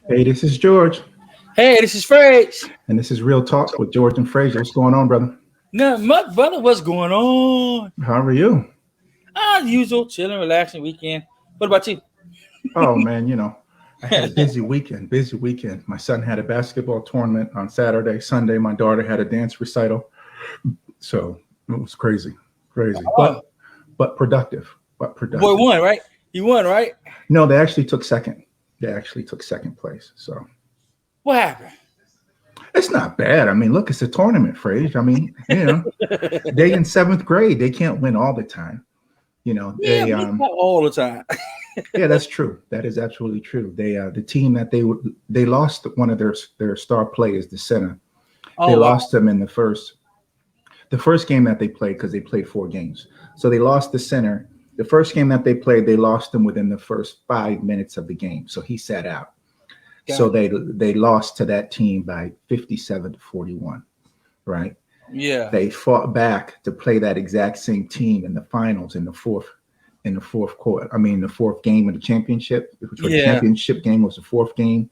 Hey, this is George, Hey, this is Frags. and this is Real Talk with George and Fraser. What's going on, brother? Nothing much, brother. What's going on? How are you? Usual, chilling, relaxing weekend. What about you? Oh man, I had a busy weekend. Busy weekend. My son had a basketball tournament on Saturday. Sunday, my daughter had a dance recital. So it was crazy, crazy, Oh, but productive. But boy productive. won, right? You won, right? No, they actually took second. They actually took second place. So What happened? it's not bad. I mean, look, it's a tournament, Fraser. I mean, they in seventh grade. They can't win all the time. Yeah, They but not all the time. Yeah, that's true. That is absolutely true. The team that they lost one of their star players, the center. They Oh wow. lost him in the first game that they played because they played 4 games. So they lost the center. The first game that they played, they lost him within the first 5 minutes of the game. So he sat out. So Got they lost to that team by 57-41. Right? Yeah. They fought back to play that exact same team in the finals in the fourth quarter. I mean, the fourth game of the championship, which was the Yeah. championship game was the fourth game,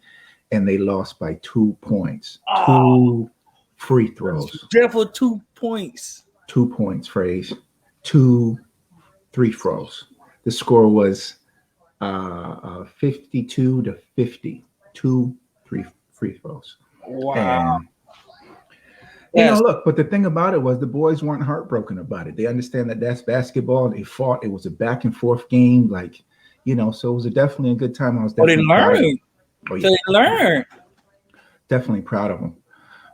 and they lost by 2 points. Oh, Two free throws. just for 2 points. 2 points, phrase. Two free throws. The score was 52-50. Two free throws. Wow. And Yes. look, but the thing about it was the boys weren't heartbroken about it. They understand that that's basketball. They fought. It was a back and forth game. So it was definitely a good time. I was Oh, they definitely proud of them. learned. Oh, So yeah. they learned. Definitely proud of them.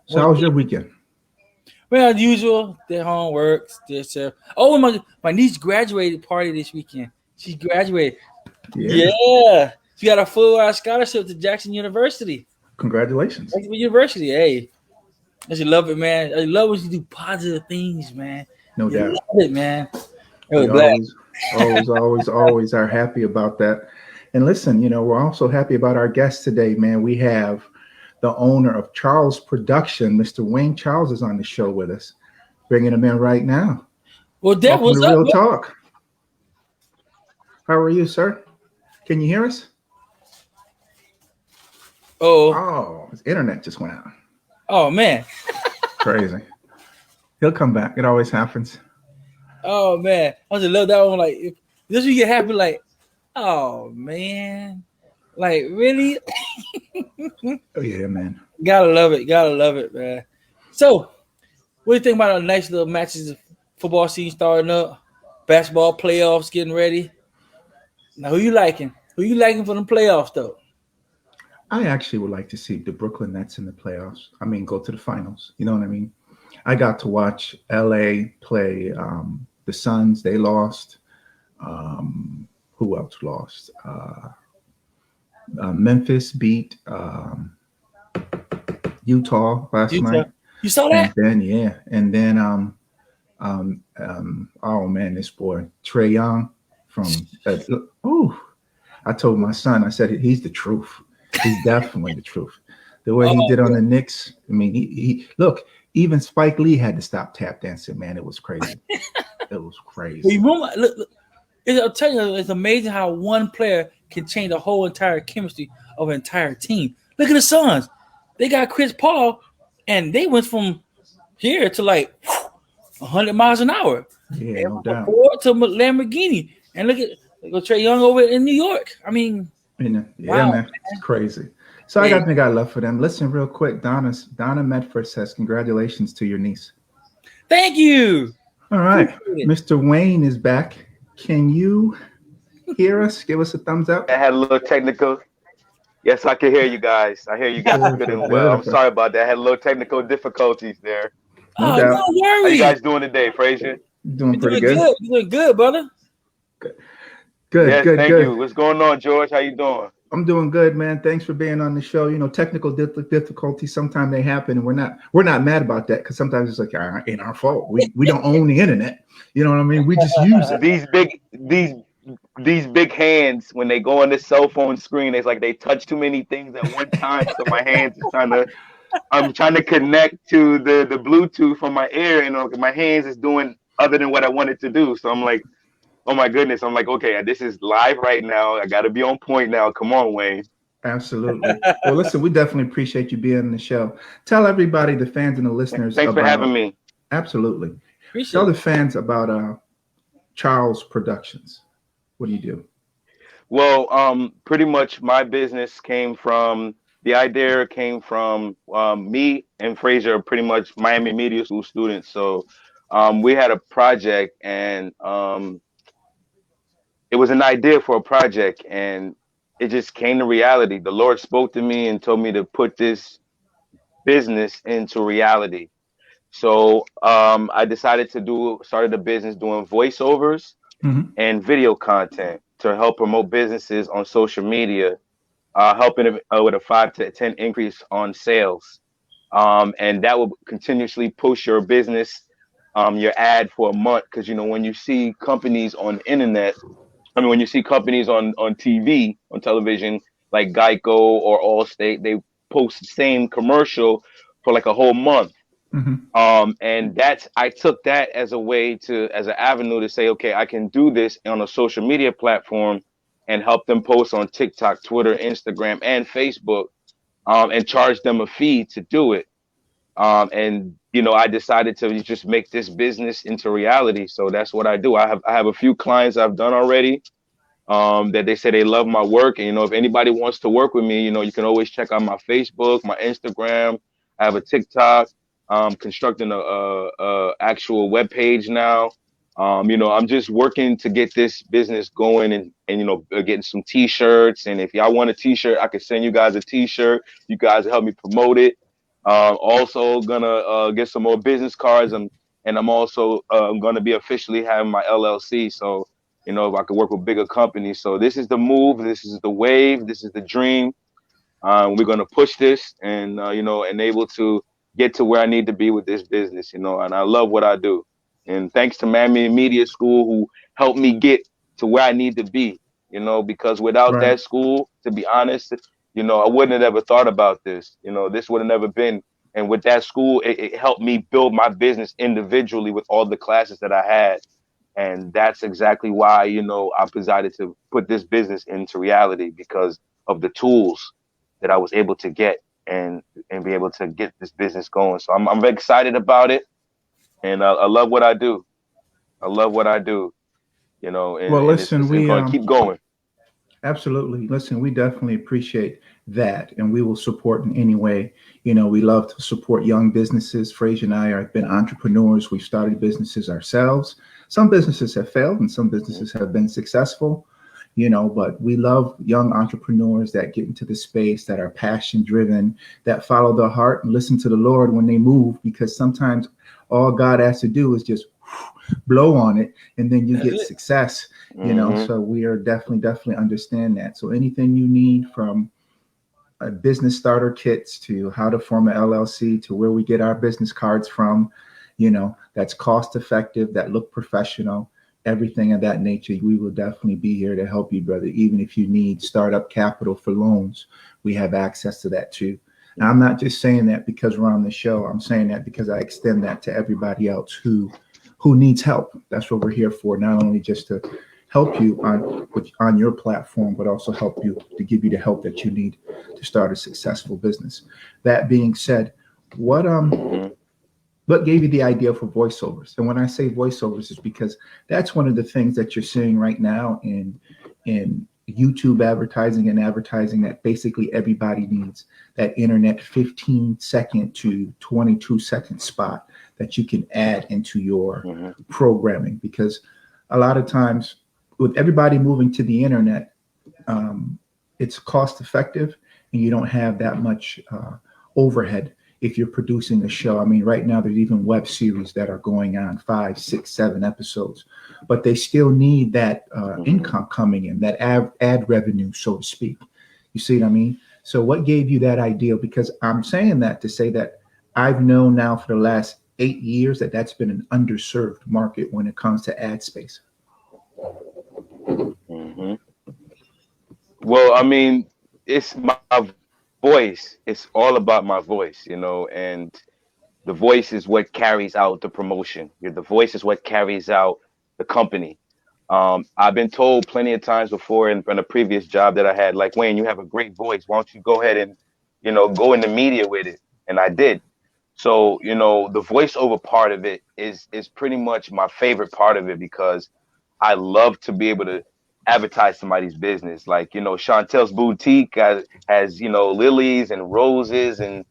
So Well, how was your weekend? as usual, their homework. My niece graduated party this weekend. She graduated. Yeah. Yeah. She got a full ride scholarship to Jackson University. Congratulations. Jackson University, hey. I just love it, man. I love when you do positive things, man. No You doubt. love it, man. I was We glad. always are happy about that. And listen, we're also happy about our guest today, man. We have the owner of Charles Production, Mr. Wayne Charles, is on the show with us. Bringing him in right now. Well, Dad, Welcome to what's up? Real Talk. How are you, sir? Can you hear us? Oh, Oh, his internet just went out. oh man. Crazy. He'll come back. It always happens. Oh man. I just love that one. Like just you get happy, like, oh man. Like really? Oh yeah, man. Gotta love it. Gotta love it, man. So, what do you think about the nice little matches? Football season starting up, basketball playoffs getting ready. Now, who you liking? Who you liking for the playoffs, though? I actually would like to see the Brooklyn Nets in the playoffs. I mean, go to the finals. You know what I mean? I got to watch LA play the Suns. They lost. Who else lost? Memphis beat Utah last You, night. you saw And that? then oh man, this boy Trey Young from I told my son, I said he's the truth. He's definitely the truth. The way he Oh, did on the Knicks, I mean, he look. Even Spike Lee had to stop tap dancing. Man, it was crazy. It was crazy. you remember? Look, I'll tell you, it's amazing how one player can change the whole entire chemistry of an entire team. Look at the Suns; they got Chris Paul, and they went from here to like 100 miles an hour. Yeah, And no from doubt. Ford to Lamborghini, and look Trey Young over in New York. I mean, Yeah, wow. man, it's crazy. So I Hey, got love for them. Listen, real quick, Donna Medford says congratulations to your niece. thank you. All right, Appreciate it. Mr. Wayne is back. Can you hear us? Give us a thumbs up. I had a little technical. Yes, I can hear you guys. I hear you guys good Beautiful, and well. I'm beautiful. sorry about that. I had a little technical difficulties there. No Oh, no doubt. How you worries. guys doing today, Frazier? Doing You're pretty doing good. good. You're doing good, brother. Good, Yes, good, thank you. good. What's going on, George? How you doing? I'm doing good, man. Thanks for being on the show. Technical difficulties sometimes they happen, and we're not mad about that because sometimes it's like ain't our fault. We don't own the internet. You know what I mean? We just use it. These big hands when they go on this cell phone screen, it's like they touch too many things at one time. So my hands is I'm trying to connect to the Bluetooth from my ear, and my hands is doing other than what I wanted to do. So I'm like, oh my goodness. I'm like, okay, this is live right now. I got to be on point now. Come on, Wayne. Absolutely. Well, listen, we definitely appreciate you being on the show. Tell everybody, the fans and the listeners, Thanks for having about. me. Absolutely. Appreciate Tell the it. fans about Charles Productions. What do you do? Well, pretty much my business came from the idea came from me and Frazier, are pretty much Miami Media School students. So we had a project, and it was an idea for a project, and it just came to reality. The Lord spoke to me and told me to put this business into reality. So I decided to started a business doing voiceovers Hmm. and video content to help promote businesses on social media, helping with a 5 to 10 increase on sales. And that will continuously push your business, your ad for a month. Because, when you see companies on the internet, when you see companies on TV, on television, like Geico or Allstate, they post the same commercial for like a whole month. Hmm. And I took that as a way as an avenue to say, okay, I can do this on a social media platform and help them post on TikTok, Twitter, Instagram, and Facebook, and charge them a fee to do it. And I decided to just make this business into reality. So that's what I do. I have a few clients I've done already, that they say they love my work. And if anybody wants to work with me, you can always check out my Facebook, my Instagram. I have a TikTok. Constructing a actual web page now. I'm just working to get this business going, and getting some T-shirts. And if y'all want a T-shirt, I could send you guys a T-shirt. You guys help me promote it. Also gonna get some more business cards, and I'm also gonna be officially having my LLC. So if I could work with bigger companies. So this is the move. This is the wave. This is the dream. We're going to push this, and and able to get to where I need to be with this business. And I love what I do. And thanks to Miami Media School, who helped me get to where I need to be. Because without Right. that school, to be honest, I wouldn't have ever thought about this. This would have never been. And with that school, it helped me build my business individually with all the classes that I had. And that's exactly why, I decided to put this business into reality, because of the tools that I was able to get, and be able to get this business going. So I'm very excited about it, and I love what I do. I love what I do, Well, and it's listen, we going to keep going. absolutely listen. We definitely appreciate that, and we will support in any way. We love to support young businesses. Frazier and I have been entrepreneurs. We've started businesses ourselves. Some businesses have failed, and some businesses have been successful. But we love young entrepreneurs that get into the space, that are passion driven, that follow their heart and listen to the Lord when they move, because sometimes all God has to do is just blow on it, and then you That's get it. success. Hmm. So we are definitely understand that. So anything you need, from business starter kits to how to form an LLC to where we get our business cards from, that's cost effective, that look professional, everything of that nature, we will definitely be here to help you, brother. Even if you need startup capital for loans, we have access to that too. And I'm not just saying that because we're on the show. I'm saying that because I extend that to everybody else who needs help. That's what we're here for. Not only just to help you on your platform, but also help you to give you the help that you need to start a successful business. That being said, what Hmm. what gave you the idea for voiceovers? And when I say voiceovers, is because that's one of the things that you're seeing right now in YouTube advertising and advertising, that basically everybody needs that internet 15-second to 22-second spot that you can add into your Hmm. programming. Because a lot of times, with everybody moving to the internet, it's cost effective, and you don't have that much overhead if you're producing a show. I mean, right now there's even web series that are going on 5, 6, 7 episodes, but they still need that Hmm. income coming in, that ad revenue, so to speak. You see what I mean? So what gave you that idea? Because I'm saying that to say that I've known now for the last 8 years that that's been an underserved market when it comes to ad space. Hmm. Well, it's my voice. It's all about my voice, and the voice is what carries out the promotion. The voice is what carries out the company. I've been told plenty of times before in a previous job that I had, like, Wayne, you have a great voice. Why don't you go ahead and, go in the media with it? And I did. So, the voiceover part of it is pretty much my favorite part of it because I love to be able to advertise somebody's business. Like, Chantel's boutique has, lilies and roses and,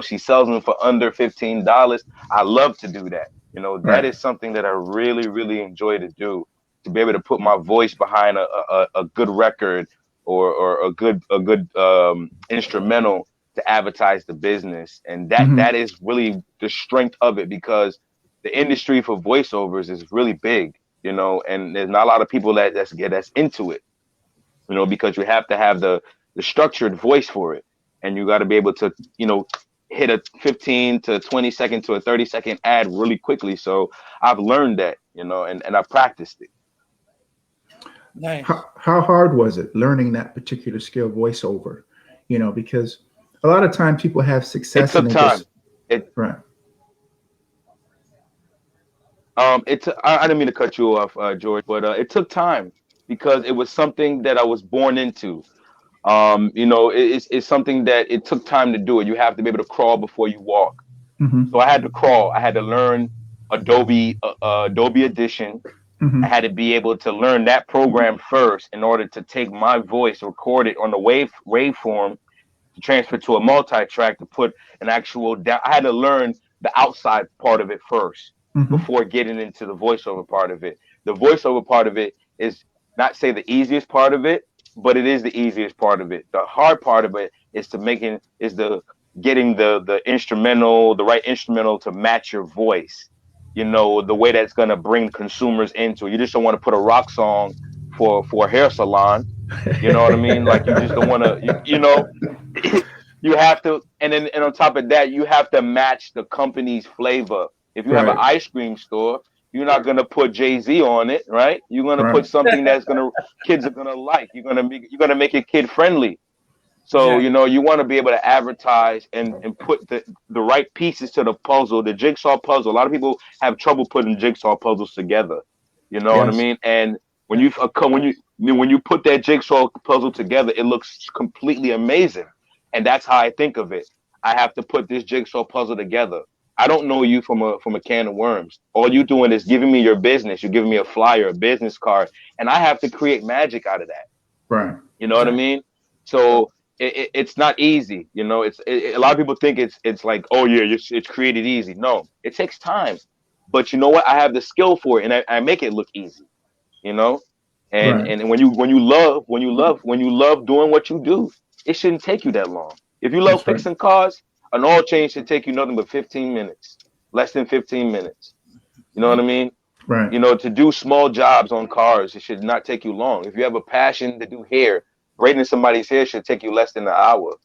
she sells them for under $15. I love to do that. That Right. is something that I really, really enjoy to do, to be able to put my voice behind a good record or a good instrumental to advertise the business. And that Hmm. that is really the strength of it because the industry for voiceovers is really big, and there's not a lot of people that's into it, because you have to have the structured voice for it, and you got to be able to, hit a 15 to 20 second to a 30-second ad really quickly. So I've learned that, and I practiced it. Nice. How hard was it learning that particular skill, voiceover? Because a lot of times people have It success and took they time. just It right. I didn't mean to cut you off, George, but it took time because it was something that I was born into. It's something that it took time to do it. You have to be able to crawl before you walk. So Hmm. I had to crawl. I had to learn Adobe Audition. I Hmm. had to be able to learn that program first in order to take my voice, record it on the waveform, to transfer to a multi-track to put an actual down. I had to learn the outside part of it first Hmm. before getting into the voiceover part of it. The voiceover part of it is not say the easiest part of it, but it is the easiest part of it. The hard part of it is the getting the instrumental, the right instrumental to match your voice. The way that's gonna bring consumers into it. You just don't want to put a rock song for a hair salon. You know what I mean? Like you just don't want to, you have to, and on top of that, you have to match the company's flavor. If you have an Right. ice cream store, you're not gonna put Jay-Z on it, right? You're gonna put Right. something that's gonna kids are gonna like. You're gonna make it kid friendly. So Exactly. you want to be able to advertise and put the right pieces to the puzzle, the jigsaw puzzle. A lot of people have trouble putting jigsaw puzzles together. You know what I Yes. mean? And when you put that jigsaw puzzle together, it looks completely amazing. And that's how I think of it. I have to put this jigsaw puzzle together. I don't know you from a can of worms. All you doing is giving me your business. You're giving me a flyer, a business card, and I have to create magic out of that. Right. You know what I Exactly. mean? So it's not easy. A lot of people think it's like, oh yeah, it's created easy. No, it takes time. But you know what? I have the skill for it, and I make it look easy. You know, and Right. and when you love doing what you do, it shouldn't take you that long. If you love That's right. fixing cars, an oil change should take you nothing but 15 minutes, less than 15 minutes. You know what I mean? Right. To do small jobs on cars, it should not take you long. If you have a passion to do hair, braiding somebody's hair should take you less than an hour.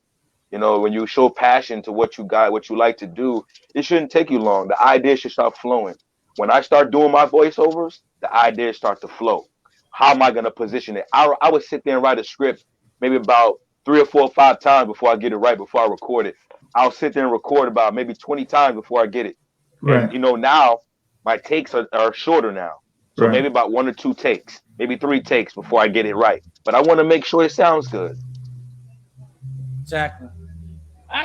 When you show passion to what you got, what you like to do, it shouldn't take you long. The ideas should start flowing. When I start doing my voiceovers, the ideas start to flow. How am I going to position it? I would sit there and write a script maybe about 3 or 4 or 5 times before I get it right, before I record it. I'll sit there and record about maybe 20 times before I get it. And Right. now my takes are shorter now. So Right. maybe about 1 or 2 takes, maybe 3 takes before I get it right. But I want to make sure it sounds good. Exactly. I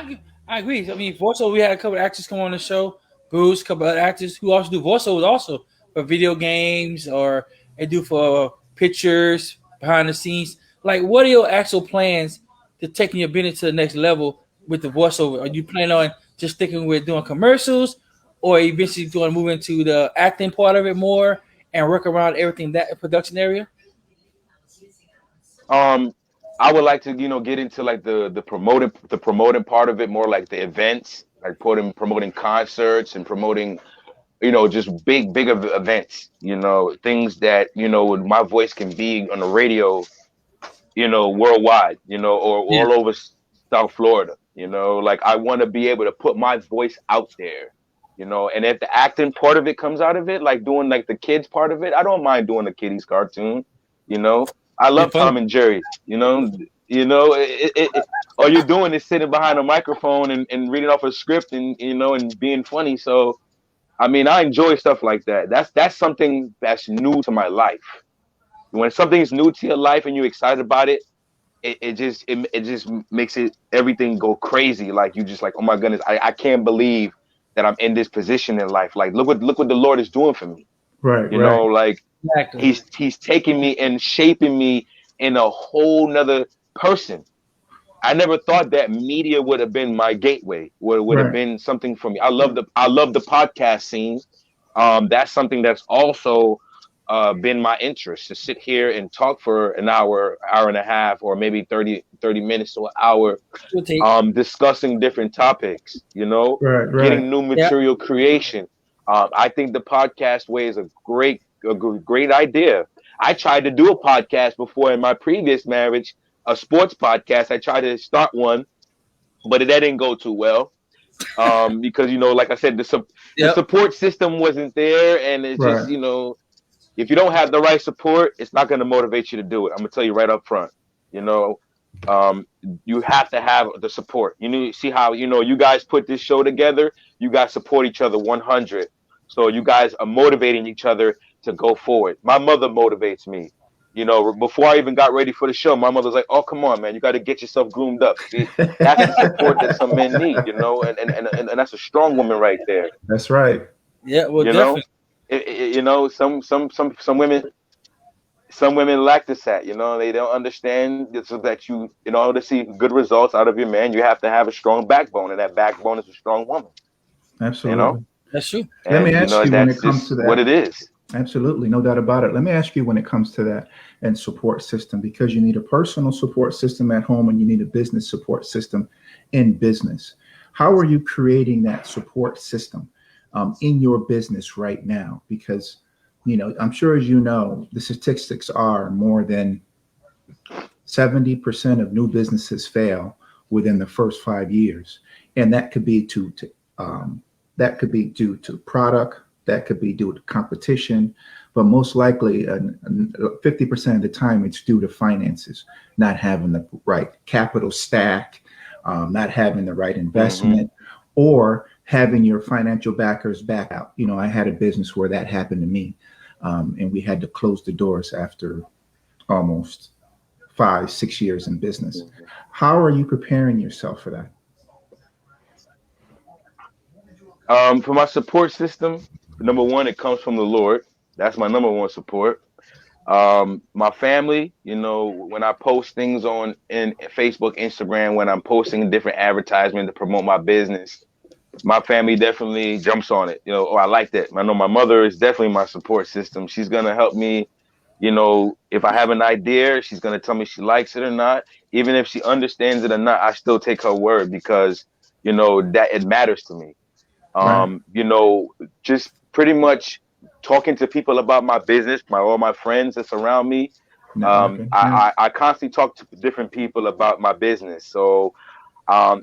agree. I mean, voiceover. We had a couple of actors come on the show. Bruce, a couple of actors who also do voiceovers also for video games or they do for pictures behind the scenes. Like, what are your actual plans to taking your business to the next level with the voiceover? Are you planning on just sticking with doing commercials, or eventually going to move into the acting part of it more and work around everything that production area? Um, I would like to, get into like the promoting part of it more, like the events, like promoting concerts and promoting, just big events, things that, my voice can be on the radio, worldwide, or Yeah. all over South Florida, like I want to be able to put my voice out there, and if the acting part of it comes out of it, like doing like the kids part of it, I don't mind doing the kiddies cartoon, you know, I Be love funny. Tom and Jerry, all you're doing is sitting behind a microphone and reading off a script and being funny. So, I mean, I enjoy stuff like that. That's something that's new to my life. when something is new to your life and you're excited about it, it just makes everything go crazy. Like you just like, oh my goodness, I can't believe that I'm in this position in life. Like look what the Lord is doing for me. Right. You know, like Exactly. he's taking me and shaping me in a whole nother person. I never thought that media would have been my gateway, would have Right. been something for me. I love the podcast scene. That's something that's also been my interest, to sit here and talk for an hour, hour and a half, or maybe 30 minutes to an hour, We'll take. discussing different topics, you know, Right. Right. getting new Yeah. material creation. I think the podcast way is a great idea. I tried to do a podcast before in my previous marriage, a sports podcast. I tried to start one, but that didn't go too well. Because you know, like I said, the Yep. support system wasn't there, and it's just, Right. you know, if you don't have the right support, it's not going to motivate you to do it. I'm gonna tell you right up front. You know, you have to have the support. You need to see how, you know, you guys put this show together. You guys support each other 100. So you guys are motivating each other to go forward. My mother motivates me. You know, before I even got ready for the show, my mother's like, "Oh, come on, man, you got to get yourself groomed up." See, that's the support that some men need. You know, and that's a strong woman right there. That's right. Yeah. Well, You know, definitely. you know, some women lack this at, you know, they don't understand so that you, in order to see good results out of your man, you have to have a strong backbone, and that backbone is a strong woman, Absolutely. you know. That's true. Let me And you ask know, you when that's it comes to just what that. it is. Absolutely, no doubt about it. Let me ask you when it comes to that and support system, because you need a personal support system at home and you need a business support system in business. How are you creating that support system in your business right now? Because, you know, I'm sure, as you know, the statistics are more than 70% of new businesses fail within the first 5 years, and that could be that could be due to product, that could be due to competition, but most likely 50% of the time it's due to finances, not having the right capital stack, not having the right investment, or having your financial backers back out. You know, I had a business where that happened to me, and we had to close the doors after almost 5-6 years in business. How are you preparing yourself for that? For my support system, number one, it comes from the Lord. That's my number one support. My family, you know, when I post things on in Facebook, Instagram, when I'm posting different advertisements to promote my business, my family definitely jumps on it. You know, oh, I like that. I know my mother is definitely my support system. She's gonna help me. You know, if I have an idea, she's gonna tell me she likes it or not. Even if she understands it or not, I still take her word, because, you know, that it matters to me. Right. You know, just pretty much talking to people about my business, all my friends that's around me. Networking. Yeah. I constantly talk to different people about my business. So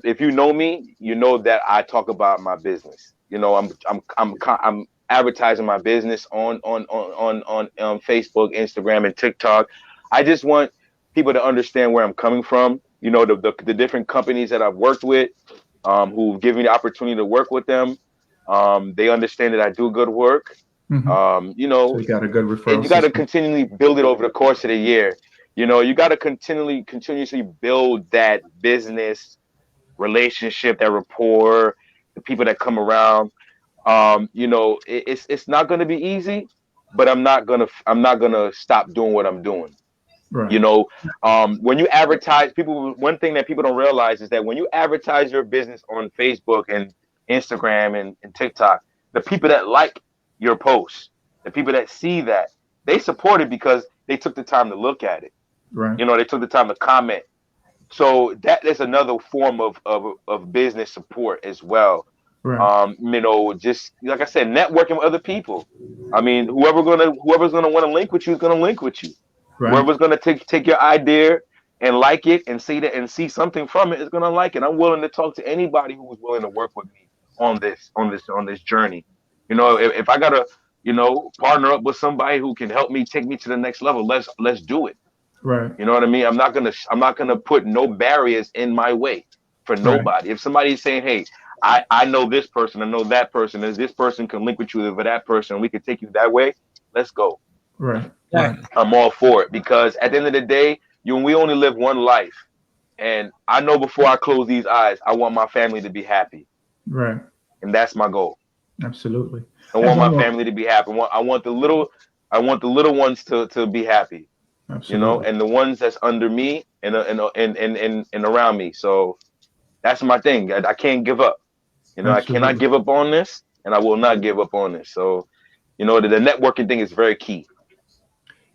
if you know me, you know that I talk about my business. You know, I'm advertising my business on Facebook, Instagram, and TikTok. I just want people to understand where I'm coming from. You know, the different companies that I've worked with, who've given me the opportunity to work with them. They understand that I do good work. You So know, you got a good referral you got to system. continually build it over the course of the year. You know, you got to continuously build that business relationship, that rapport, the people that come around. You know, it's not going to be easy, but I'm not gonna stop doing what I'm doing. You Right. know, when you advertise, one thing that people don't realize is that when you advertise your business on Facebook and Instagram and TikTok, the people that like your posts, the people that see that, they support it because they took the time to look at it. Right. You know, they took the time to comment. So that is another form of business support as well. Right. You know, just like I said, networking with other people. I mean, whoever's gonna want to link with you is gonna link with you. Right. Whoever's gonna take your idea and like it and see that and see something from it is gonna like it. I'm willing to talk to anybody who is willing to work with me on this journey. You know, if I gotta, you know, partner up with somebody who can help me take me to the next level, let's do it. Right. You know what I mean? I'm not gonna put no barriers in my way for Right. nobody. If somebody's saying, hey, I know this person, I know that person, and this person can link with you with that person, we can take you that way, let's go. Right. Exactly. I'm all for it because at the end of the day, we only live one life, and I know before I close these eyes, I want my family to be happy, Right. and that's my goal. Absolutely. I I have want one my more. family to be happy. I want the little ones to be happy, Absolutely. and the ones that's under me and around me. So that's my thing. I can't give up. I cannot Absolutely. give up on this, and I will not give up on this. So, the networking thing is very key.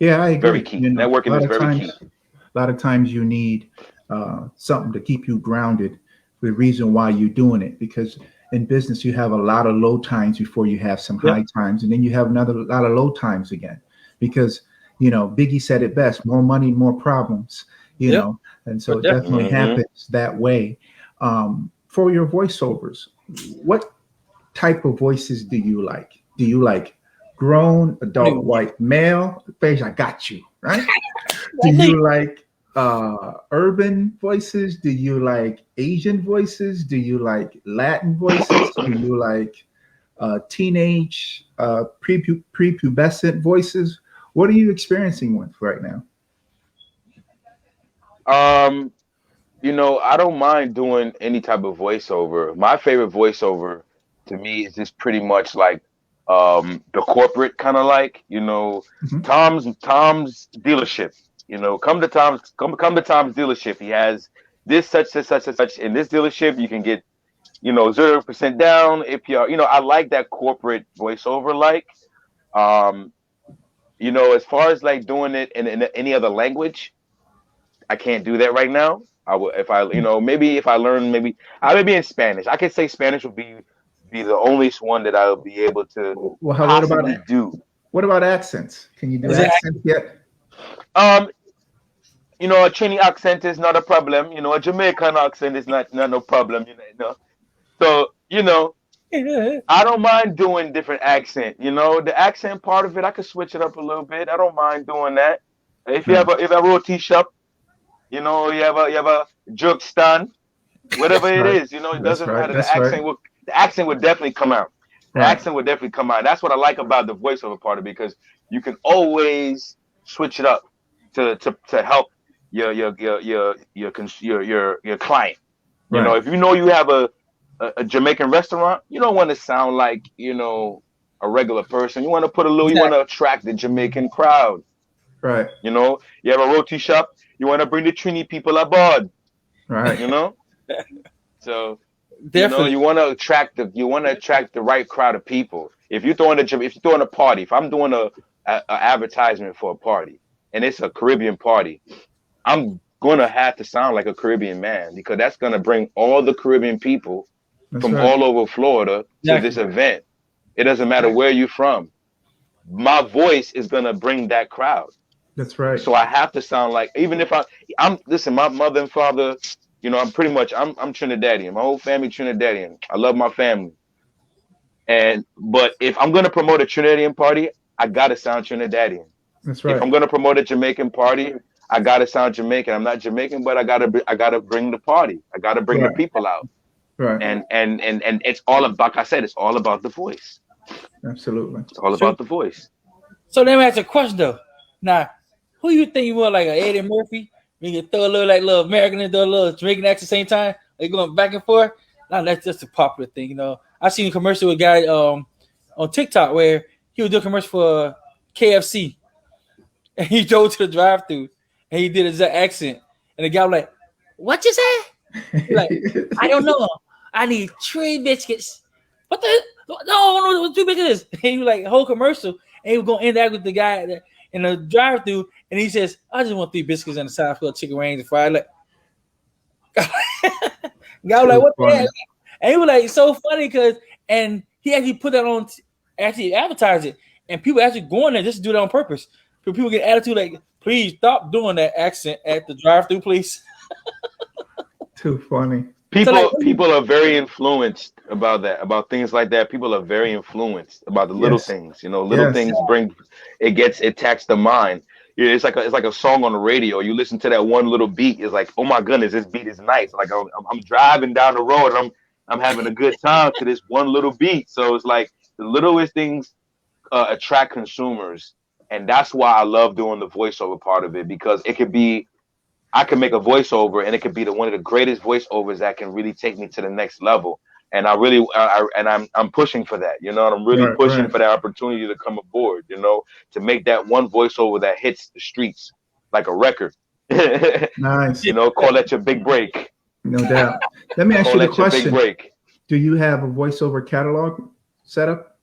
Yeah, I Very agree. key. Networking is very key. A lot of times you need something to keep you grounded. The reason why you're doing it, because in business you have a lot of low times before you have some Yep. high times, and then you have another lot of low times again. Because Biggie said it best: more money, more problems. Yep. And so But it definitely. definitely happens that way. For your voiceovers, what type of voices do you like? Do you like grown adult white male? Beige, I got you, right? Do you like urban voices? Do you like Asian voices? Do you like Latin voices? Do you like teenage prepubescent voices? What are you experiencing with right now? I don't mind doing any type of voiceover. My favorite voiceover to me is just pretty much like the corporate kind of like, Mhm. Tom's dealership. Come to Tom's dealership. He has this such and such in this dealership. You can get 0% down if you're I like that corporate voiceover like um as far as like doing it in any other language. I can't do that right now. I will if I maybe if I learn maybe I maybe in Spanish. I could say Spanish would be the only one that I'll be able to Well, possibly do. what about accents? Can you do Exactly. accents yet? Um, a Trini accent is not a problem. A Jamaican accent is not no problem. So I don't mind doing different accent. The accent part of it, I could switch it up a little bit. I don't mind doing that. If you have Nice. a roti shop, you have a jerk stand, whatever it Right. is, it That's doesn't right. matter. That's right. The accent would definitely come out. The Right. accent would definitely come out. That's what I like about the voiceover part of it because you can always switch it up to help your client. Right. If you have a Jamaican restaurant, you don't want to sound like a regular person. You want to put a little. You want Exactly. to attract the Jamaican crowd. Right. You have a roti shop. You want to bring the Trini people aboard. Right. You know, so Definitely. you want to attract the right crowd of people. If you're throwing a party, if I'm doing a advertisement for a party and it's a Caribbean party, I'm gonna have to sound like a Caribbean man because that's gonna bring all the Caribbean people That's from right. all over Florida to this Exactly. event. It doesn't matter where you're from. My voice is gonna bring that crowd. That's right. So I have to sound like even if I'm listen, my mother and father, I'm pretty much I'm Trinidadian. My whole family Trinidadian. I love my family. But if I'm gonna promote a Trinidadian party, I gotta sound Trinidadian. That's If right. I'm gonna promote a Jamaican party, I gotta sound Jamaican. I'm not Jamaican, but I gotta bring the party. I gotta bring the Right. people out. Right. And it's all about, like I said, it's all about the voice. Absolutely. It's all about the voice. So let me ask you a question though. Now, who you think you want, like a Eddie Murphy? You can throw a little American and throw a little Jamaican at the same time. They going back and forth. Now that's just a popular thing, I seen a commercial with a guy on TikTok where he was doing a commercial for KFC, and he drove to the drive-through and he did his accent, and the guy was like, "What you say?" He's like, "I don't know. I need 3 biscuits." What the? No, 2 biscuits. And he was like whole commercial, and he was gonna interact with the guy in the drive-through, and he says, "I just want 3 biscuits and a side full of chicken wings and fried." Like, guy was like, Too "What the funny. hell?" And he was like, so funny and he actually put that on, actually advertised it, and people actually going there just to do that on purpose. So people get attitude like, "Please stop doing that accent at the drive-through, please." Too funny. People are very influenced about that, about things like that. People are very influenced about the little Yes. things. Little Yes. things it taxes the mind. Yeah, it's like a song on the radio. You listen to that one little beat. It's like, oh my goodness, this beat is nice. Like I'm driving down the road and I'm having a good time to this one little beat. So it's like the littlest things attract consumers And that's why I love doing the voiceover part of it, because it could be, I can make a voiceover and it could be one of the greatest voiceovers that can really take me to the next level. And I really, I'm pushing for that, you know, and I'm really Right, pushing right. for that opportunity to come aboard, you know, to make that one voiceover that hits the streets like a record. Nice. You know, call that your big break. No doubt. Let me ask Call you the that your big question. break. Do you have a voiceover catalog set up?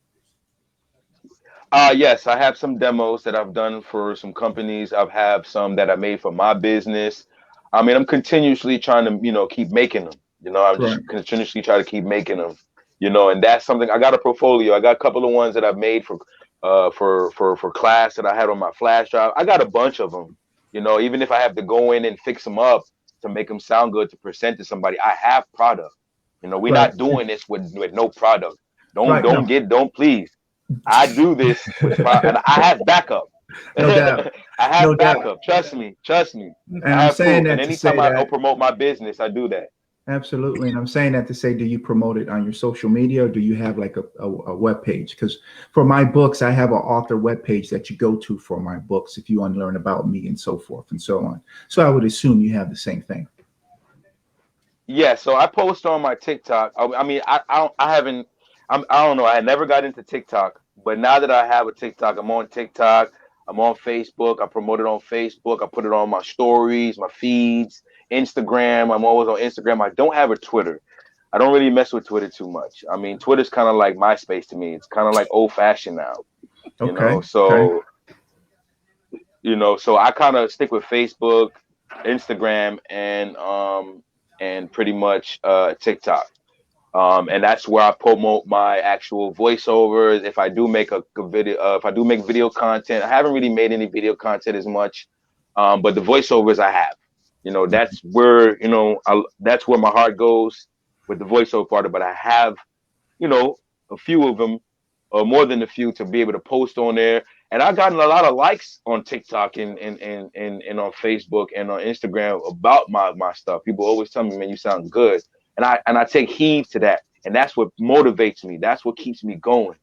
Yes, I have some demos that I've done for some companies. I've have some that I made for my business. I mean, I'm continuously trying to, you know, keep making them. You know, I'm Right. just continuously trying to keep making them. You know, and that's something. I got a portfolio. I got a couple of ones that I've made for class that I had on my flash drive. I got a bunch of them. You know, even if I have to go in and fix them up to make them sound good to present to somebody, I have product. You know, we're Right. not doing this with no product. Right. No. Don't please. I do this with and I have backup. No doubt. I No have doubt. backup. Trust me. Trust me. And I I'm have saying proof. And that to say anytime I'll that promote my business, I do that. absolutely. And I'm saying that to say, do you promote it on your social media or do you have like a web page? Because for my books, I have an author web page that you go to for my books if you want to learn about me and so forth and so on. So I would assume you have the same thing. Yeah, so I post on my TikTok. I mean, I haven't. I don't know. I never got into TikTok, but now that I have a TikTok, I'm on TikTok. I'm on Facebook. I promote it on Facebook. I put it on my stories, my feeds, Instagram. I'm always on Instagram. I don't have a Twitter. I don't really mess with Twitter too much. I mean, Twitter's kind of like MySpace to me. It's kind of like old fashioned now, you know. Okay. Okay. So I kind of stick with Facebook, Instagram, and pretty much TikTok. And that's where I promote my actual voiceovers. If I do make a video, if I do make video content, I haven't really made any video content as much, but the voiceovers I have, you know, that's where that's where my heart goes with the voiceover part. But I have, you know, a few of them, or more than a few, to be able to post on there. And I've gotten a lot of likes on TikTok and on Facebook and on Instagram about my stuff. People always tell me, man, you sound good. And I take heed to that. And that's what motivates me. That's what keeps me going.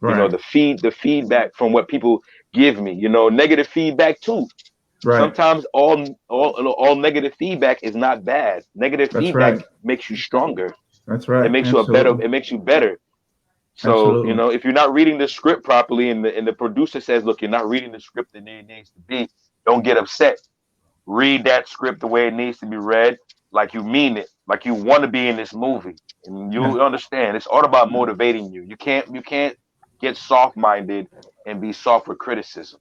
You know, Right. the feedback from what people give me, you know, negative feedback too. Right. Sometimes all negative feedback is not bad. Negative That's right. feedback makes you stronger. That's It right. makes you Absolutely. it makes you better. So, you Absolutely. know, if you're not reading the script properly and the producer says, look, you're not reading the script the way it needs to be, don't get upset. Read that script the way it needs to be read, like you mean it, like you want to be in this movie. And Yeah. you understand it's all about motivating you. You can't get soft minded and be soft with criticism.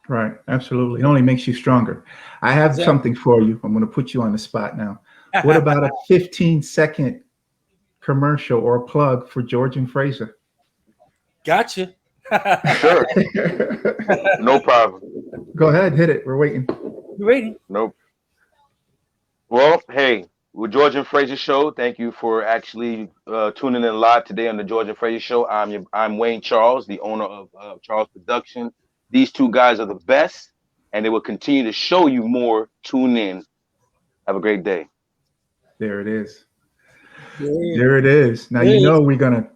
Right. Absolutely. It only makes you stronger. I have Exactly. something for you. I'm going to put you on the spot now. What about a 15-second commercial or plug for George and Fraser? Gotcha. Sure, no problem. Go ahead, hit it. We're waiting. You ready? Nope. Well, hey, with George and Fraser show, thank you for actually tuning in live today on the George and Fraser show. I'm Wayne Charles, the owner of Charles Production. These two guys are the best, and they will continue to show you more. Tune in. Have a great day. There it is. Yeah. There it is. Now There you it know we're gonna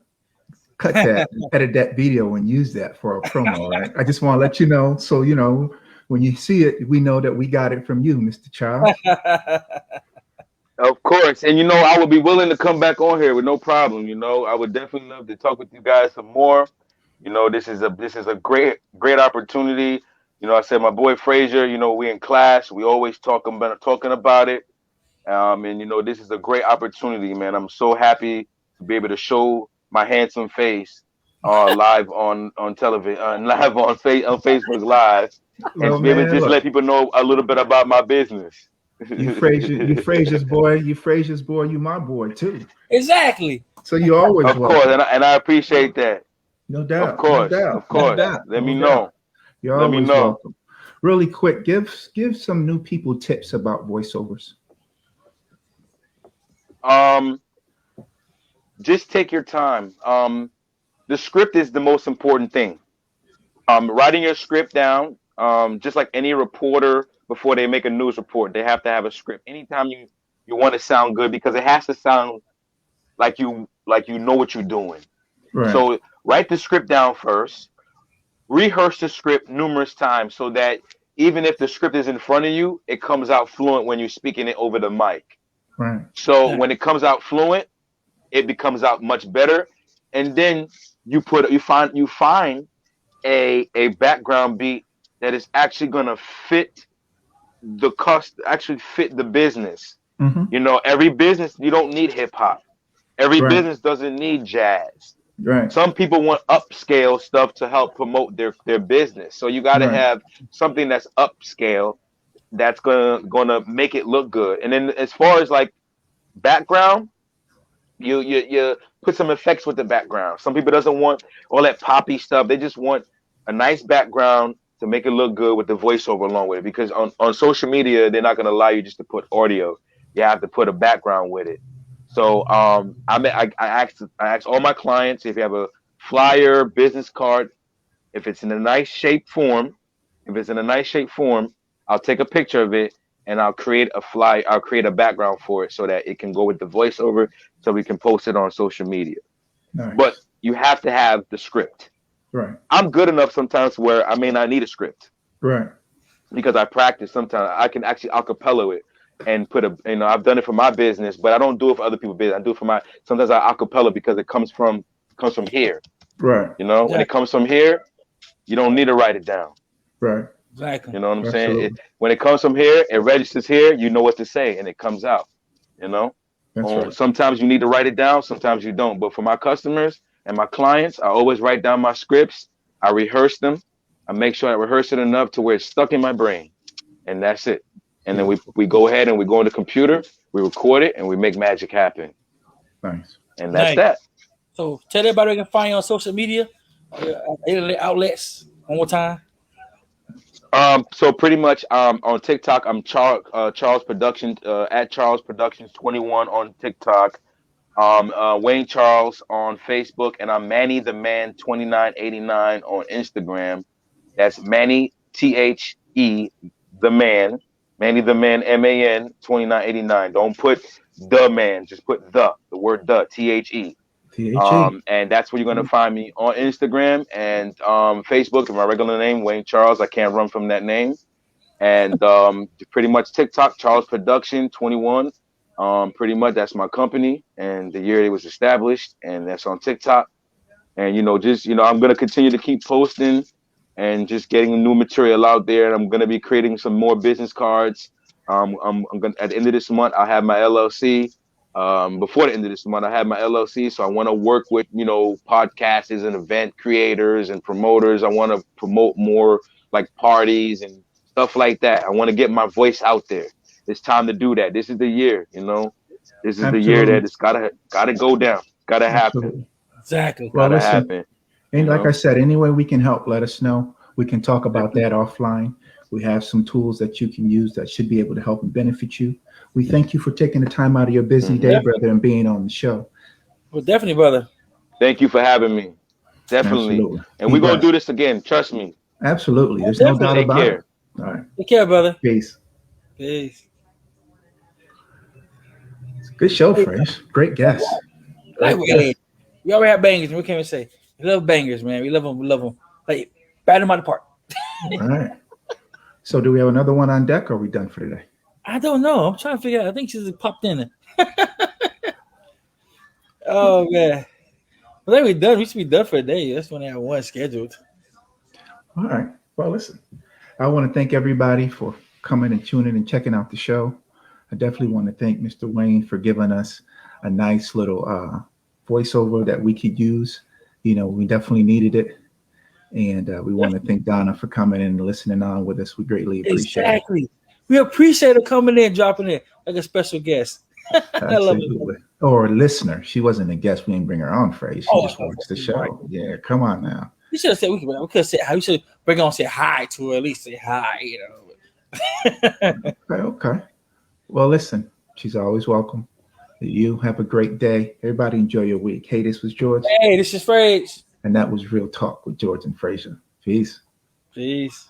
cut that, edit that video, and use that for our promo, right? I just want to let you know, so you know when you see it, we know that we got it from you, Mr. Charles. Of course, and you know I would be willing to come back on here with no problem. You know I would definitely love to talk with you guys some more. You know this is a great opportunity. You know I said my boy Frazier. You know we in class. We always talking about it. And you know, this is a great opportunity, man. I'm so happy to be able to show my handsome face live on television, live on Facebook Live, and Well, to be able to man, just let look, people know a little bit about my business. you Frazier's boy, you my boy too. Exactly. So you always Of course, welcome. and I appreciate that. No Of doubt, no course, doubt, of no course. doubt, Let no me doubt. know. You're Let me always know. welcome. Really quick, give some new people tips about voiceovers. Um, just take your time. The script is the most important thing. Writing your script down, just like any reporter before they make a news report, they have to have a script. Anytime you want to sound good, because it has to sound like you know what you're doing. Right. So write the script down first. rehearse the script numerous times so that even if the script is in front of you, it comes out fluent when you're speaking it over the mic. Right. So when it comes out fluent, it becomes out much better. And then you find a background beat that is actually gonna fit the fit the business. Mm-hmm. You know, every business, you don't need hip hop. Every Right. business doesn't need jazz. Right. Some people want upscale stuff to help promote their business. So you got to Right. have something that's upscale that's gonna make it look good. And then as far as like background, you put some effects with the background. Some people doesn't want all that poppy stuff. They just want a nice background to make it look good with the voiceover along with it. Because on social media, they're not gonna allow you just to put audio. You have to put a background with it. So I asked all my clients if you have a flyer, business card, if it's in a nice shape form, I'll take a picture of it and I'll create a background for it so that it can go with the voiceover so we can post it on social media. Nice. But you have to have the script. Right. I'm good enough sometimes where I may not need a script Right. because I practice. Sometimes I can actually acapella it and I've done it for my business, but I don't do it for other people's business. I do it for sometimes I acapella because it comes from here. Right. You know, when it comes from here, you don't need to write it down. Right. Exactly. You know what I'm Absolutely. saying? When it comes from here, it registers here, you know what to say and it comes out, you know? That's right. Sometimes you need to write it down, sometimes you don't. But for my customers and my clients, I always write down my scripts. I rehearse them. I make sure I rehearse it enough to where it's stuck in my brain. And that's it. And then we go ahead and we go on the computer, we record it, and we make magic happen. Nice. And that's Nice. that. So tell everybody where they can find you on social media, internet outlets, one more time. So pretty much on TikTok, I'm Charles Productions at Charles Productions 21 on TikTok. Wayne Charles on Facebook, and I'm Manny the Man 2989 on Instagram. That's Manny THE the Man, Manny the Man MAN 2989. Don't put the man, just put the word the THE. And that's where you're gonna find me on Instagram and Facebook. My regular name, Wayne Charles. I can't run from that name. And pretty much TikTok, Charles Production 21. Pretty much that's my company and the year it was established, and that's on TikTok. And I'm gonna continue to keep posting and just getting new material out there. And I'm gonna be creating some more business cards. I'm gonna at the end of this month I'll have my LLC. Before the end of this month, I have my LLC, so I want to work with podcasters and event creators and promoters. I want to promote more like parties and stuff like that. I want to get my voice out there. It's time to do that. This is the year, This is the year that it's gotta go down. Gotta happen. Absolutely. Exactly. Well, Gotta listen, happen. and like I said, any way we can help, let us know. We can talk about that offline. We have some tools that you can use that should be able to help and benefit you. We thank you for taking the time out of your busy day, brother, and being on the show. Well, definitely, brother. Thank you for having me. Definitely. Absolutely. And we're gonna do this again. Trust me. Absolutely. There's no doubt Take about care. it. All right. Take care, brother. Peace. Peace. Good show, Fresh. Great guest. Like we already have bangers. We can't even say we love bangers, man. We love them. We love them. Like bat them out the park. All right. So, do we have another one on deck, or are we done for today? I don't know. I'm trying to figure out. I think she's popped in. Oh man. Well, then we done. We should be done for the day. That's when I have one scheduled. All right. Well, listen, I want to thank everybody for coming and tuning and checking out the show. I definitely want to thank Mr. Wayne for giving us a nice little voiceover that we could use. We definitely needed it. And we want to thank Donna for coming in and listening on with us. We greatly appreciate it. We appreciate her coming in, dropping in like a special guest. I love it. Or a listener. She wasn't a guest. We didn't bring her on, Phrase. She just watched the show. Right. Yeah, come on now. You should have said we could have said how you should bring her on, say hi to her, at least say hi, Okay. Well, listen, she's always welcome. You have a great day. Everybody enjoy your week. Hey, this was George. Hey, this is Phrase. And that was Real Talk with George and Frazier. Peace. Peace.